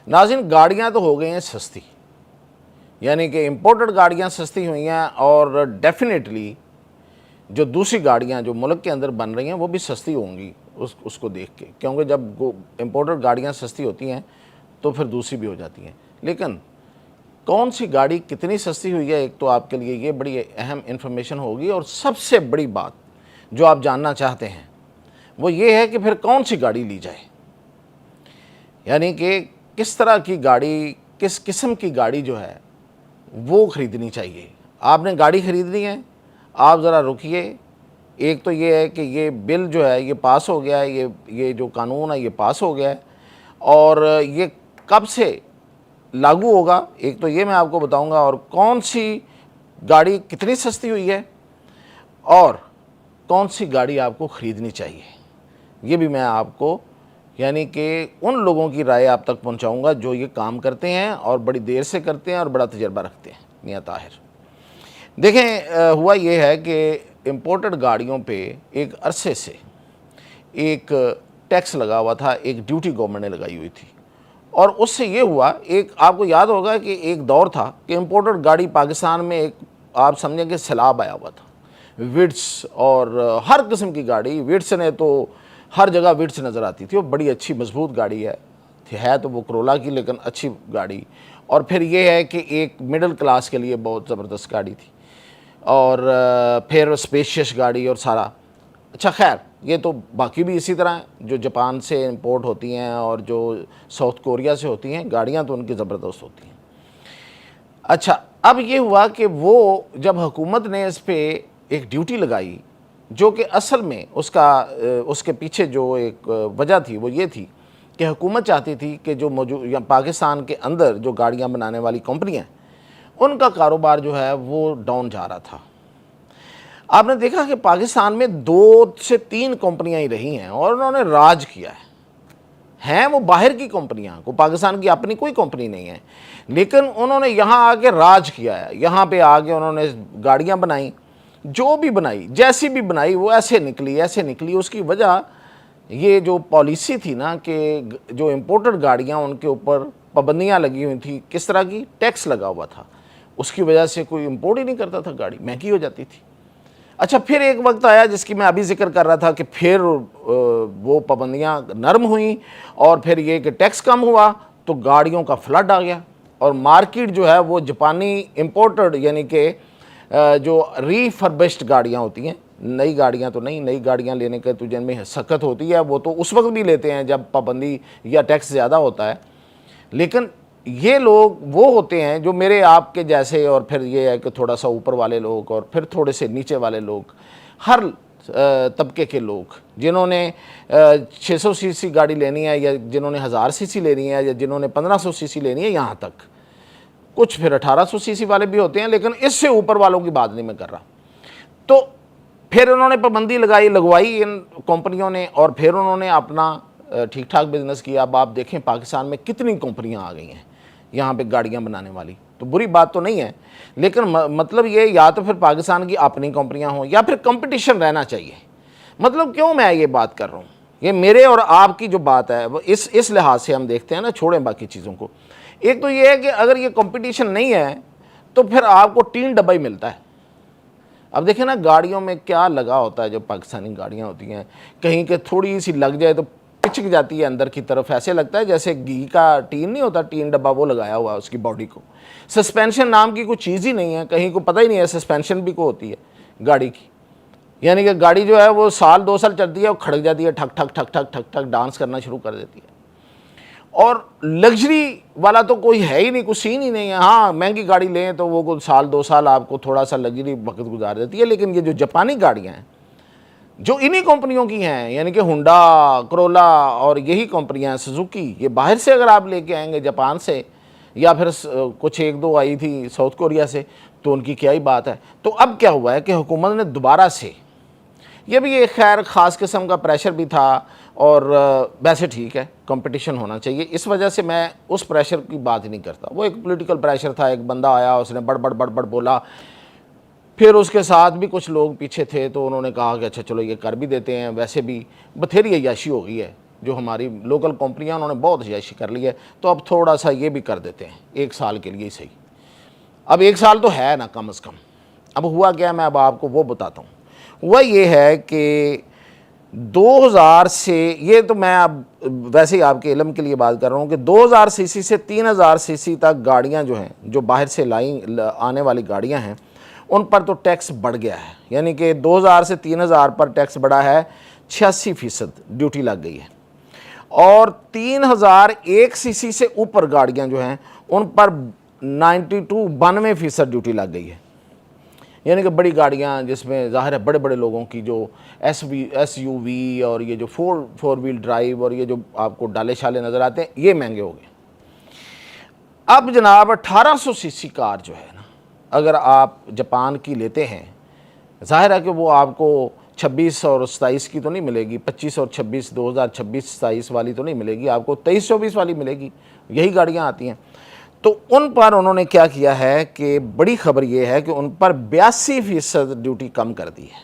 नाज़रीन, गाड़ियाँ तो हो गई हैं सस्ती, यानी कि इम्पोर्टेड गाड़ियाँ सस्ती हुई हैं, और डेफिनेटली जो दूसरी गाड़ियाँ जो मुल्क के अंदर बन रही हैं वो भी सस्ती होंगी उसको देख के, क्योंकि जब इम्पोर्टेड गाड़ियाँ सस्ती होती हैं तो फिर दूसरी भी हो जाती हैं। लेकिन कौन सी गाड़ी कितनी सस्ती हुई है, एक तो आपके लिए ये बड़ी अहम इन्फॉर्मेशन होगी, और सबसे बड़ी बात जो आप जानना चाहते हैं वो ये है कि फिर कौन सी गाड़ी ली जाए, यानी कि किस तरह की गाड़ी, किस किस्म की गाड़ी जो है वो ख़रीदनी चाहिए। आपने गाड़ी ख़रीदनी है, आप ज़रा रुकिए। एक तो ये है कि ये बिल जो है ये पास हो गया है, ये जो कानून है ये पास हो गया है, और ये कब से लागू होगा एक तो ये मैं आपको बताऊंगा, और कौन सी गाड़ी कितनी सस्ती हुई है और कौन सी गाड़ी आपको ख़रीदनी चाहिए, ये भी मैं आपको, यानी कि उन लोगों की राय आप तक पहुंचाऊंगा जो ये काम करते हैं और बड़ी देर से करते हैं और बड़ा तजर्बा रखते हैं। मियां ताहिर, देखें, हुआ ये है कि इम्पोर्टेड गाड़ियों पे एक अरसे से एक टैक्स लगा हुआ था, एक ड्यूटी गवर्नमेंट ने लगाई हुई थी, और उससे ये हुआ, एक आपको याद होगा कि एक दौर था कि इम्पोर्टेड गाड़ी पाकिस्तान में एक आप समझें कि सैलाब आया हुआ था, विट्स और हर किस्म की गाड़ी, विट्स ने तो हर जगह विट्स नज़र आती थी, वो बड़ी अच्छी मजबूत गाड़ी है तो वो करोला की, लेकिन अच्छी गाड़ी। और फिर ये है कि एक मिडिल क्लास के लिए बहुत ज़बरदस्त गाड़ी थी, और फिर स्पेशियस गाड़ी और सारा। अच्छा, खैर ये तो बाकी भी इसी तरह है, जो जापान से इंपोर्ट होती हैं और जो साउथ कोरिया से होती हैं गाड़ियाँ, तो उनकी ज़बरदस्त होती हैं। अच्छा, अब ये हुआ कि वो जब हुकूमत ने इस पे एक ड्यूटी लगाई, जो कि असल में उसके पीछे जो एक वजह थी वो ये थी कि हुकूमत चाहती थी कि जो मौजूद या पाकिस्तान के अंदर जो गाड़ियाँ बनाने वाली कंपनियाँ, उनका कारोबार जो है वो डाउन जा रहा था। आपने देखा कि पाकिस्तान में 2 से 3 कंपनियां ही रही हैं और उन्होंने राज किया है। हैं वो बाहर की कंपनियां, को पाकिस्तान की अपनी कोई कंपनी नहीं है, लेकिन उन्होंने यहाँ आके राज किया है। यहाँ पे आके उन्होंने गाड़ियाँ बनाई, जो भी बनाई, जैसी भी बनाई, वो ऐसे निकली। उसकी वजह ये जो पॉलिसी थी ना कि जो इम्पोर्टेड गाड़ियाँ उनके ऊपर पाबंदियाँ लगी हुई थी, किस तरह की, टैक्स लगा हुआ था, उसकी वजह से कोई इम्पोर्ट ही नहीं करता था, गाड़ी महंगी हो जाती थी। अच्छा, फिर एक वक्त आया जिसकी मैं अभी जिक्र कर रहा था कि फिर वो पाबंदियाँ नरम हुई, और फिर ये कि टैक्स कम हुआ तो गाड़ियों का फ्लड आ गया, और मार्केट जो है वो जापानी इम्पोर्टेड, यानी कि जो रीफर्बिश्ड गाड़ियाँ होती हैं, नई गाड़ियाँ तो नहीं, नई गाड़ियाँ लेने के तो जिनमें सख्त होती है वो तो उस वक्त भी लेते हैं जब पाबंदी या टैक्स ज़्यादा होता है, लेकिन ये लोग वो होते हैं जो मेरे आपके जैसे, और फिर ये है कि थोड़ा सा ऊपर वाले लोग और फिर थोड़े से नीचे वाले लोग, हर तबके के लोग, जिन्होंने 600 सीसी गाड़ी लेनी है, या जिन्होंने 1000 सीसी लेनी है, या जिन्होंने 1500 सीसी लेनी है, यहाँ तक कुछ फिर 1800 सीसी वाले भी होते हैं, लेकिन इससे ऊपर वालों की बात नहीं मैं कर रहा। तो फिर उन्होंने पाबंदी लगवाई इन कंपनियों ने, और फिर उन्होंने अपना ठीक ठाक बिजनेस किया। अब आप देखें पाकिस्तान में कितनी कंपनियां आ गई हैं यहाँ पे गाड़ियाँ बनाने वाली, तो बुरी बात तो नहीं है, लेकिन मतलब ये, या तो फिर पाकिस्तान की अपनी कंपनियां हों या फिर कंपटीशन रहना चाहिए। मतलब क्यों मैं ये बात कर रहा हूँ, ये मेरे और आपकी जो बात है वो इस लिहाज से हम देखते हैं ना, छोड़ें बाकी चीज़ों को। एक तो ये है कि अगर ये कंपटीशन नहीं है तो फिर आपको 3 डब्बा ही मिलता है। अब देखें ना, गाड़ियों में क्या लगा होता है, जो पाकिस्तानी गाड़ियाँ होती हैं, कहीं के थोड़ी सी लग जाए तो पिचक जाती है अंदर की तरफ, ऐसे लगता है जैसे घी का टीन नहीं होता, टीन डब्बा, वो लगाया हुआ है उसकी बॉडी को। सस्पेंशन नाम की कोई चीज़ ही नहीं है, कहीं को पता ही नहीं है सस्पेंशन भी को होती है गाड़ी की। यानी कि गाड़ी जो है वो साल 2 साल चलती है, वो खड़क जाती है, ठक ठक ठक ठक ठक ठक डांस करना शुरू कर देती है। और लग्जरी वाला तो कोई है ही नहीं, कुछ सीन ही नहीं है। हाँ, महंगी गाड़ी लें तो वो कुछ साल 2 साल आपको थोड़ा सा लग्जरी वक्त गुजार देती है, लेकिन ये जो जापानी गाड़ियाँ हैं जो इन्हीं कंपनियों की हैं, यानी कि हुंडा, करोला और यही कंपनियां हैं, सुजुकी, ये बाहर से अगर आप लेके आएंगे जापान से, या फिर कुछ 1-2 आई थी साउथ कोरिया से, तो उनकी क्या ही बात है। तो अब क्या हुआ है कि हुकूमत ने दोबारा से, ये भी एक खैर ख़ास किस्म का प्रेशर भी था, और वैसे ठीक है कंपटीशन होना चाहिए, इस वजह से मैं उस प्रेशर की बात ही नहीं करता। वो एक पॉलिटिकल प्रेशर था, एक बंदा आया, उसने बड़ बोला, फिर उसके साथ भी कुछ लोग पीछे थे, तो उन्होंने कहा कि अच्छा चलो ये कर भी देते हैं, वैसे भी बथेरी अय्याशी हो गई है, जो हमारी लोकल कंपनियां उन्होंने बहुत अय्याशी कर ली है, तो अब थोड़ा सा ये भी कर देते हैं 1 साल के लिए ही सही। अब 1 साल तो है ना कम से कम। अब हुआ क्या, मैं अब आपको वो बताता हूँ। हुआ ये है कि 2000 से, ये तो मैं अब वैसे ही आपके इल्म के लिए बात कर रहा हूँ कि 2000 सीसी से 3000 सीसी तक गाड़ियाँ जो हैं, जो बाहर से आने वाली गाड़ियाँ हैं, उन पर तो टैक्स बढ़ गया है। यानी कि 2000 से 3000 पर टैक्स बढ़ा है, 86% ड्यूटी लग गई है। और 3001 सीसी से ऊपर गाड़ियाँ जो हैं उन पर 92% ड्यूटी लग गई है। यानी कि बड़ी गाड़ियाँ जिसमें ज़ाहिर है बड़े बड़े लोगों की, जो SUV और ये जो फोर व्हील ड्राइव और ये जो आपको डाले शाले नज़र आते हैं, ये महंगे हो गए। अब जनाब 1800 सीसी कार जो है ना, अगर आप जापान की लेते हैं, ज़ाहिर है कि वो आपको 26 और 27 की तो नहीं मिलेगी, 25 और 26 2026-27 वाली तो नहीं मिलेगी, आपको 23-24 वाली मिलेगी। यही गाड़ियाँ आती हैं। तो उन पर उन्होंने क्या किया है कि बड़ी खबर ये है कि उन पर 82% ड्यूटी कम कर दी है।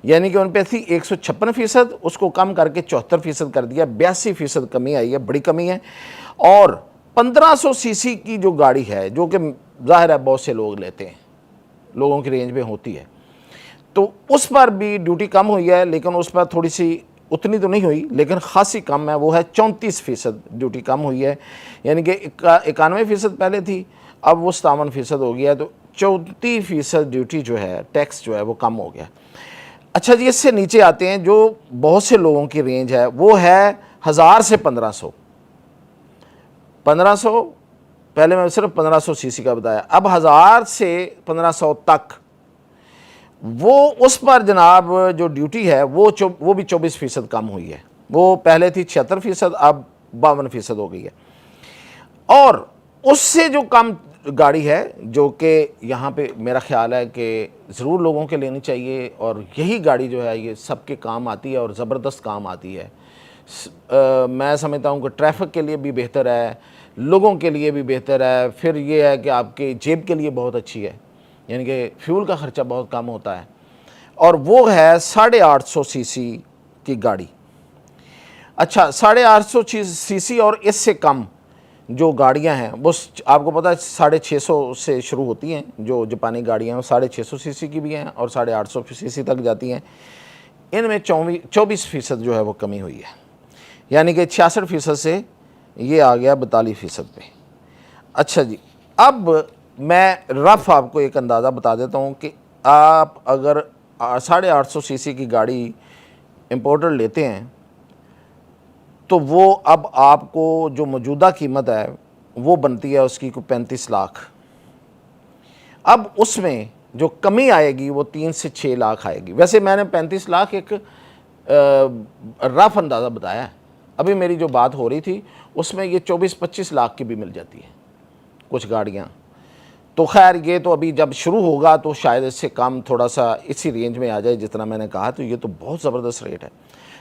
यानी कि उन पर थी 156%, उसको कम करके 74% कर दिया, 82% कमी आई है, बड़ी कमी है। और 1500 सीसी की जो गाड़ी है, जो कि ज़ाहिर है बहुत से लोग लेते हैं, लोगों की रेंज में होती है, तो उस पर भी ड्यूटी कम हुई है, लेकिन उस पर थोड़ी सी, उतनी तो नहीं हुई लेकिन खासी कम है, वो है 34% ड्यूटी कम हुई है। यानी कि 91% पहले थी, अब वो 57% हो गया, तो 34% ड्यूटी जो है, टैक्स जो है वो कम हो गया। अच्छा जी, इससे नीचे आते हैं, जो बहुत से लोगों की रेंज है वो है 1000 से 1500। 1500 पहले मैं सिर्फ 1500 सीसी का बताया, अब 1000 से 1500 तक वो, उस पर जनाब जो ड्यूटी है वो भी 24% कम हुई है। वो पहले थी 76%, अब 52% हो गई है। और उससे जो कम गाड़ी है, जो कि यहाँ पे मेरा ख्याल है कि ज़रूर लोगों के लेनी चाहिए, और यही गाड़ी जो है ये सबके काम आती है और ज़बरदस्त काम आती है। मैं समझता हूँ कि ट्रैफिक के लिए भी बेहतर है, लोगों के लिए भी बेहतर है, फिर ये है कि आपके जेब के लिए बहुत अच्छी है, यानी कि फ्यूल का ख़र्चा बहुत कम होता है। और वो है 850 सीसी की गाड़ी। अच्छा, 850 सीसी और इससे कम जो गाड़ियां हैं वो आपको पता है 650 से शुरू होती हैं। जो जापानी गाड़ियां हैं वो 650 सीसी की भी हैं और 850 सीसी तक जाती हैं। इनमें 24% जो है वो कमी हुई है, यानी कि 66% से ये आ गया 42% पे। अच्छा जी, अब मैं रफ़ आपको एक अंदाज़ा बता देता हूँ कि आप अगर 850 सीसी की गाड़ी इम्पोर्टेड लेते हैं तो वो अब आपको जो मौजूदा कीमत है वो बनती है उसकी को 35 लाख। अब उसमें जो कमी आएगी वो 3 से 6 लाख आएगी। वैसे मैंने 35 लाख एक रफ़ अंदाज़ा बताया है। अभी मेरी जो बात हो रही थी उसमें ये 24-25 लाख की भी मिल जाती है कुछ गाड़ियाँ। तो खैर ये तो अभी जब शुरू होगा तो शायद इससे कम थोड़ा सा इसी रेंज में आ जाए जितना मैंने कहा। तो ये तो बहुत ज़बरदस्त रेट है।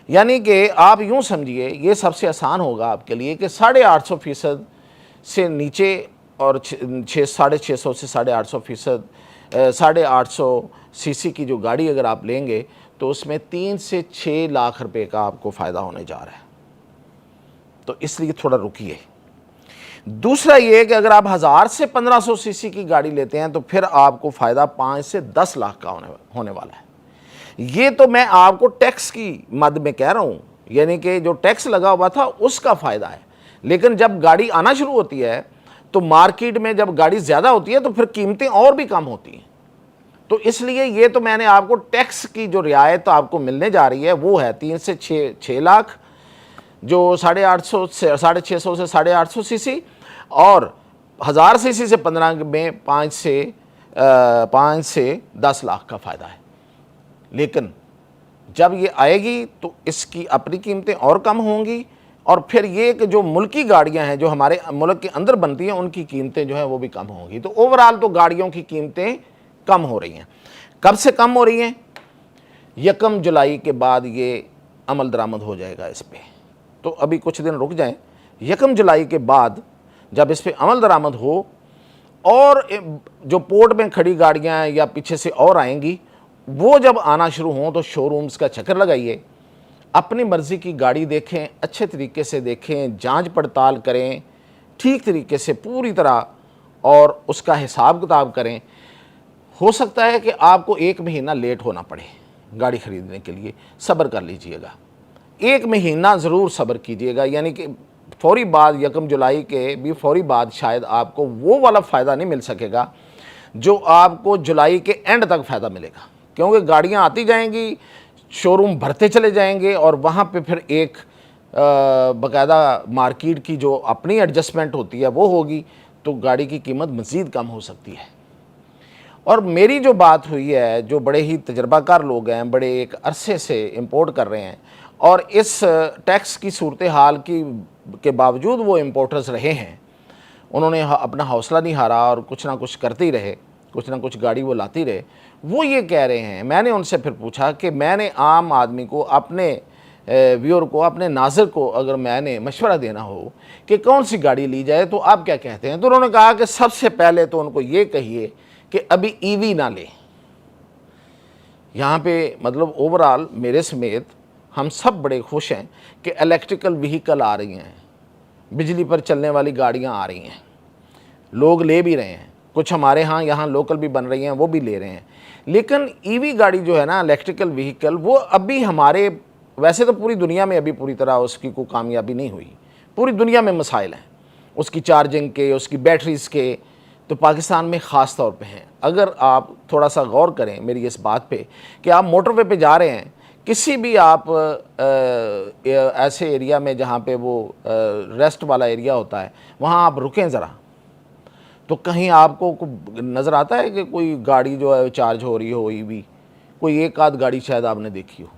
यानी कि आप यूँ समझिए ये सबसे आसान होगा आपके लिए कि 850% से नीचे और 650 से 850%, 850 सीसी की जो गाड़ी अगर आप लेंगे तो उसमें 3 से 6 लाख रुपए का आपको फ़ायदा होने जा रहा है। तो इसलिए थोड़ा रुकिए। दूसरा ये कि अगर आप 1000 से 1500 सीसी की गाड़ी लेते हैं तो फिर आपको फ़ायदा 5 से 10 लाख का होने वाला है। ये तो मैं आपको टैक्स की मद में कह रहा हूँ, यानी कि जो टैक्स लगा हुआ था उसका फ़ायदा है। लेकिन जब गाड़ी आना शुरू होती है तो मार्केट में जब गाड़ी ज़्यादा होती है तो फिर कीमतें और भी कम होती हैं। तो इसलिए ये तो मैंने आपको टैक्स की जो रियायत तो आपको मिलने जा रही है वो है 3 से 6 लाख, जो 850 से 650 से 850 सीसी, और 1000 सीसी से 15 में 5 से 10 लाख का फ़ायदा है। लेकिन जब ये आएगी तो इसकी अपनी कीमतें और कम होंगी, और फिर ये कि जो मुल्की गाड़ियां हैं जो हमारे मुल्क के अंदर बनती हैं उनकी कीमतें जो हैं वो भी कम होंगी। तो ओवरऑल तो गाड़ियों की कीमतें कम हो रही हैं। कब से कम हो रही हैं? 1 जुलाई के बाद ये अमल दरामद हो जाएगा इस पर। तो अभी कुछ दिन रुक जाएं। 1 जुलाई के बाद जब इस पर अमल दरामद हो और जो पोर्ट में खड़ी गाड़ियाँ या पीछे से और आएंगी वो जब आना शुरू हों तो शोरूम्स का चक्कर लगाइए। अपनी मर्ज़ी की गाड़ी देखें, अच्छे तरीके से देखें, जांच पड़ताल करें, ठीक तरीके से पूरी तरह और उसका हिसाब किताब करें। हो सकता है कि आपको 1 महीना लेट होना पड़े गाड़ी ख़रीदने के लिए, सब्र कर लीजिएगा। 1 महीना ज़रूर सब्र कीजिएगा, यानी कि फौरी बाद 1 जुलाई के भी फौरी बाद शायद आपको वो वाला फ़ायदा नहीं मिल सकेगा जो आपको जुलाई के एंड तक फ़ायदा मिलेगा, क्योंकि गाड़ियाँ आती जाएंगी, शोरूम भरते चले जाएंगे और वहाँ पे फिर एक बाकायदा मार्केट की जो अपनी एडजस्टमेंट होती है वो होगी, तो गाड़ी की कीमत मज़ीद कम हो सकती है। और मेरी जो बात हुई है, जो बड़े ही तजर्बाकार लोग हैं, बड़े एक अरसे से इंपोर्ट कर रहे हैं और इस टैक्स की सूरत हाल के बावजूद वो इंपोर्टर्स रहे हैं, उन्होंने अपना हौसला नहीं हारा और कुछ ना कुछ करते ही रहे, कुछ ना कुछ गाड़ी वो लाती रहे। वो ये कह रहे हैं, मैंने उनसे फिर पूछा कि मैंने आम आदमी को, अपने व्यूअर को, अपने नाज़र को अगर मैंने मशवरा देना हो कि कौन सी गाड़ी ली जाए तो आप क्या कहते हैं? तो उन्होंने कहा कि सबसे पहले तो उनको ये कहिए कि अभी ईवी ना लें। यहाँ पे मतलब ओवरऑल मेरे समेत हम सब बड़े खुश हैं कि इलेक्ट्रिकल व्हीकल आ रही हैं, बिजली पर चलने वाली गाड़ियाँ आ रही हैं, लोग ले भी रहे हैं, कुछ हमारे यहाँ लोकल भी बन रही हैं, वो भी ले रहे हैं। लेकिन ईवी गाड़ी जो है ना, इलेक्ट्रिकल व्हीकल, वो अभी हमारे, वैसे तो पूरी दुनिया में अभी पूरी तरह उसकी कोई कामयाबी नहीं हुई, पूरी दुनिया में मसाइल हैं उसकी चार्जिंग के, उसकी बैटरीज़ के, तो पाकिस्तान में ख़ास तौर पे हैं। अगर आप थोड़ा सा गौर करें मेरी इस बात पे कि आप मोटरवे पे जा रहे हैं, किसी भी आप ऐसे एरिया में जहाँ पे वो रेस्ट वाला एरिया होता है, वहाँ आप रुकें ज़रा, तो कहीं आपको नज़र आता है कि कोई गाड़ी जो है चार्ज हो रही हो ईवी, कोई एक आध गाड़ी शायद आपने देखी हो।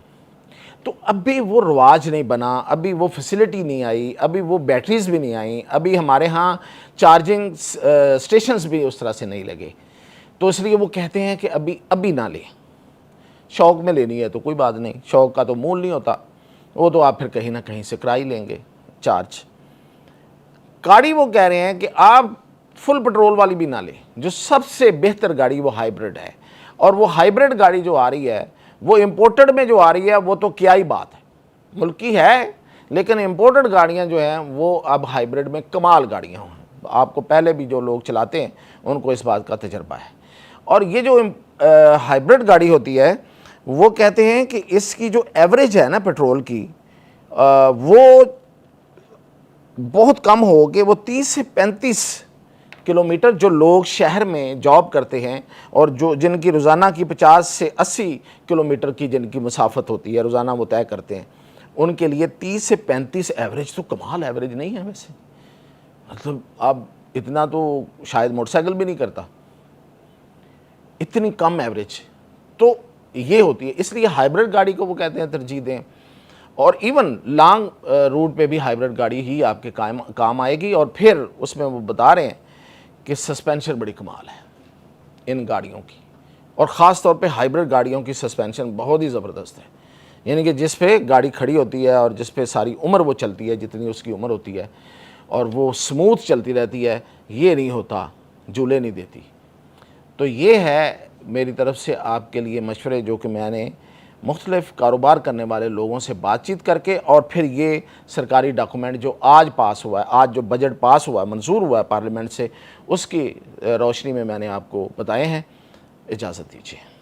तो अभी वो रवाज नहीं बना, अभी वो फैसिलिटी नहीं आई, अभी वो बैटरीज भी नहीं आई, अभी हमारे यहाँ चार्जिंग स्टेशंस भी उस तरह से नहीं लगे। तो इसलिए वो कहते हैं कि अभी ना लें, शौक़ में लेनी है तो कोई बात नहीं, शौक़ का तो मूल नहीं होता, वो तो आप फिर कहीं ना कहीं से करा ही लेंगे चार्ज। गाड़ी वो कह रहे हैं कि आप फुल पेट्रोल वाली भी ना लें, जो सबसे बेहतर गाड़ी वो हाइब्रिड है। और वो हाइब्रिड गाड़ी जो आ रही है, वो इम्पोर्टेड में जो आ रही है, वो तो क्या ही बात है, मुल्की है, लेकिन इम्पोर्टेड गाड़ियाँ जो हैं वो अब हाइब्रिड में कमाल गाड़ियाँ हैं। आपको पहले भी जो लोग चलाते हैं उनको इस बात का तजर्बा है। और ये जो हाइब्रिड गाड़ी होती है, वो कहते हैं कि इसकी जो एवरेज है ना पेट्रोल की, वो बहुत कम हो कि वो 30 से 35 किलोमीटर, जो लोग शहर में जॉब करते हैं और जो जिनकी रोज़ाना की 50 से 80 किलोमीटर की जिनकी मुसाफत होती है, रोज़ाना वो तय करते हैं, उनके लिए 30 से 35 एवरेज तो कमाल एवरेज नहीं है वैसे, मतलब अब इतना तो शायद मोटरसाइकिल भी नहीं करता, इतनी कम एवरेज तो ये होती है। इसलिए हाइब्रिड गाड़ी को वो कहते हैं तरजीह दें। और इवन लॉन्ग रूट पे भी हाइब्रिड गाड़ी ही आपके काम आएगी। और फिर उसमें वो बता रहे हैं कि सस्पेंशन बड़ी कमाल है इन गाड़ियों की, और ख़ास तौर पे हाइब्रिड गाड़ियों की सस्पेंशन बहुत ही ज़बरदस्त है। यानी कि जिस पे गाड़ी खड़ी होती है और जिस पे सारी उम्र वो चलती है, जितनी उसकी उम्र होती है, और वो स्मूथ चलती रहती है, ये नहीं होता, झूले नहीं देती। तो ये है मेरी तरफ से आपके लिए मशवरे, जो कि मैंने मुख्तलिफ़ कारोबार करने वाले लोगों से बातचीत करके, और फिर ये सरकारी डॉक्यूमेंट जो आज पास हुआ है, आज जो बजट पास हुआ है, मंजूर हुआ है पार्लियामेंट से, उसकी रोशनी में मैंने आपको बताए हैं। इजाज़त दीजिए।